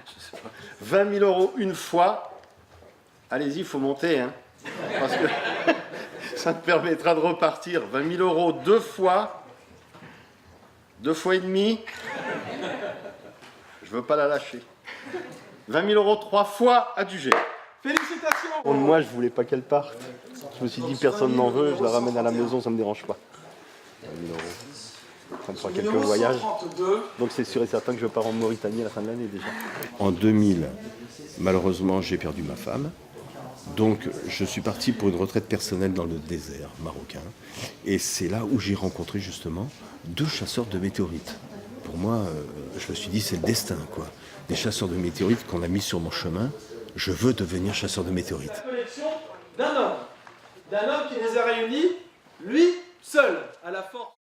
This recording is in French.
Je sais pas. 20 000 € une fois. Allez-y, il faut monter, hein, parce que ça te permettra de repartir. 20 000 € deux fois et demi. Je veux pas la lâcher. 20 000 € trois fois à Dugé. Félicitations. Moi, je voulais pas qu'elle parte. Je me suis dit, personne n'en veut, je la ramène à la maison, ça me dérange pas. 20 000 €. Ça me fera quelques voyages. Donc c'est sûr et certain que je pars en Mauritanie à la fin de l'année déjà. En 2000, malheureusement, j'ai perdu ma femme. Donc je suis parti pour une retraite personnelle dans le désert marocain. Et c'est là où j'ai rencontré justement 2 chasseurs de météorites. Pour moi, je me suis dit, c'est le destin, quoi. Des chasseurs de météorites qu'on a mis sur mon chemin. Je veux devenir chasseur de météorites. La collection d'un homme qui les a réunis, lui seul, à la force.